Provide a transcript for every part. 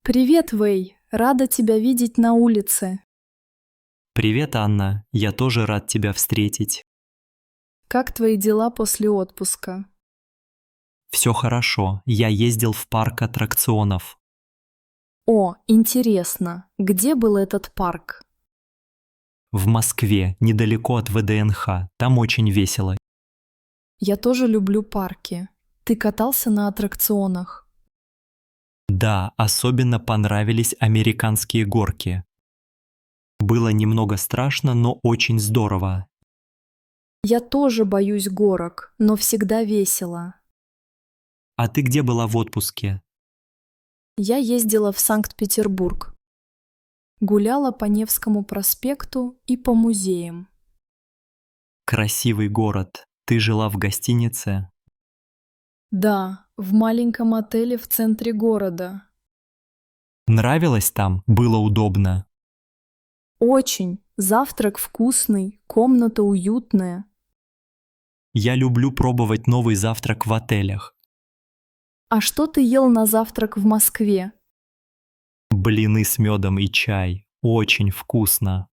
Привет, Вэй! Рада тебя видеть на улице. Привет, Анна. Я тоже рад тебя встретить. Как твои дела после отпуска? Все хорошо. Я ездил в парк аттракционов. О, интересно, где был этот парк? В Москве, недалеко от ВДНХ. Там очень весело. Я тоже люблю парки. Ты катался на аттракционах? Да, особенно понравились американские горки. Было немного страшно, но очень здорово. Я тоже боюсь горок, но всегда весело. А ты где была в отпуске? Я ездила в Санкт-Петербург. Гуляла по Невскому проспекту и по музеям. Красивый город. Ты жила в гостинице? Да, в маленьком отеле в центре города. Нравилось там? Было удобно? Очень. Завтрак вкусный, комната уютная. Я люблю пробовать новый завтрак в отелях. А что ты ел на завтрак в Москве? Блины с медом и чай. Очень вкусно.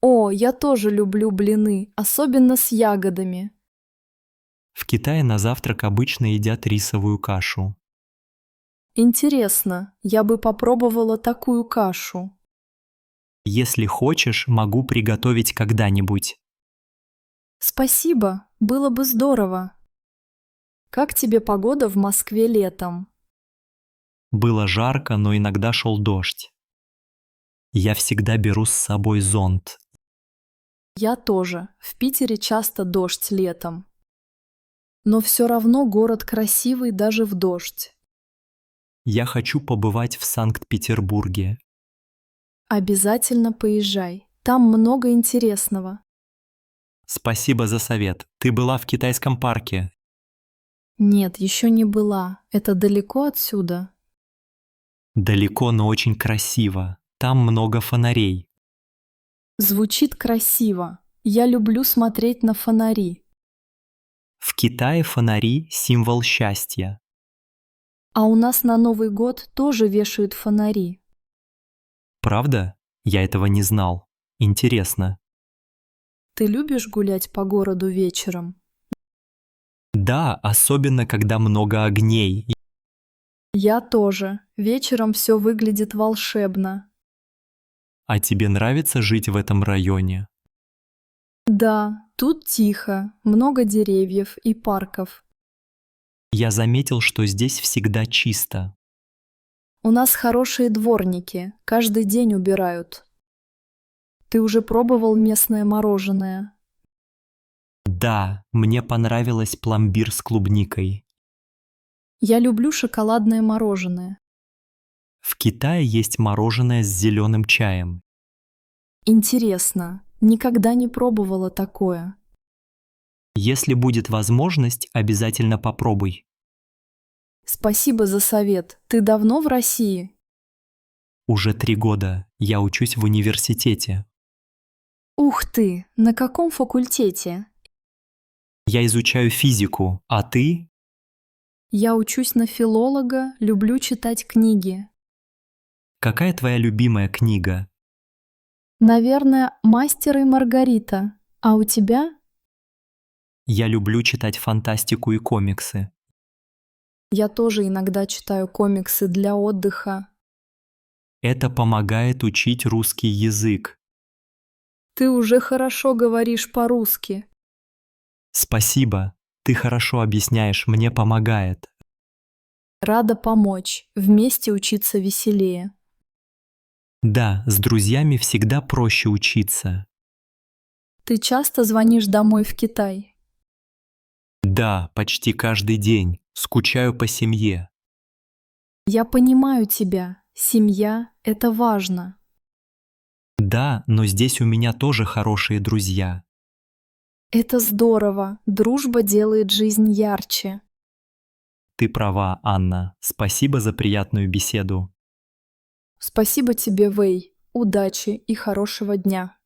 О, я тоже люблю блины, особенно с ягодами. В Китае на завтрак обычно едят рисовую кашу. Интересно, я бы попробовала такую кашу. Если хочешь, могу приготовить когда-нибудь. Спасибо, было бы здорово. Как тебе погода в Москве летом? Было жарко, но иногда шел дождь. Я всегда беру с собой зонт. Я тоже. В Питере часто дождь летом. Но все равно город красивый даже в дождь. Я хочу побывать в Санкт-Петербурге. Обязательно поезжай. Там много интересного. Спасибо за совет. Ты была в китайском парке. Нет, еще не была. Это далеко отсюда? Далеко, но очень красиво. Там много фонарей. Звучит красиво. Я люблю смотреть на фонари. В Китае фонари – символ счастья. А у нас на Новый год тоже вешают фонари. Правда? Я этого не знал. Интересно. Ты любишь гулять по городу вечером? Да, особенно когда много огней. Я тоже. Вечером все выглядит волшебно. А тебе нравится жить в этом районе? Да, тут тихо, много деревьев и парков. Я заметил, что здесь всегда чисто. У нас хорошие дворники, каждый день убирают. Ты уже пробовал местное мороженое? Да, мне понравилось пломбир с клубникой. Я люблю шоколадное мороженое. В Китае есть мороженое с зеленым чаем. Интересно, никогда не пробовала такое. Если будет возможность, обязательно попробуй. Спасибо за совет. Ты давно в России? Уже 3 года. Я учусь в университете. Ух ты, на каком факультете? Я изучаю физику, а ты? Я учусь на филолога, люблю читать книги. Какая твоя любимая книга? Наверное, «Мастер и Маргарита». А у тебя? Я люблю читать фантастику и комиксы. Я тоже иногда читаю комиксы для отдыха. Это помогает учить русский язык. Ты уже хорошо говоришь по-русски. Спасибо. Ты хорошо объясняешь, мне помогает. Рада помочь. Вместе учиться веселее. Да, с друзьями всегда проще учиться. Ты часто звонишь домой в Китай? Да, почти каждый день. Скучаю по семье. Я понимаю тебя. Семья– это важно. Да, но здесь у меня тоже хорошие друзья. Это здорово. Дружба делает жизнь ярче. Ты права, Анна. Спасибо за приятную беседу. Спасибо тебе, Вэй. Удачи и хорошего дня.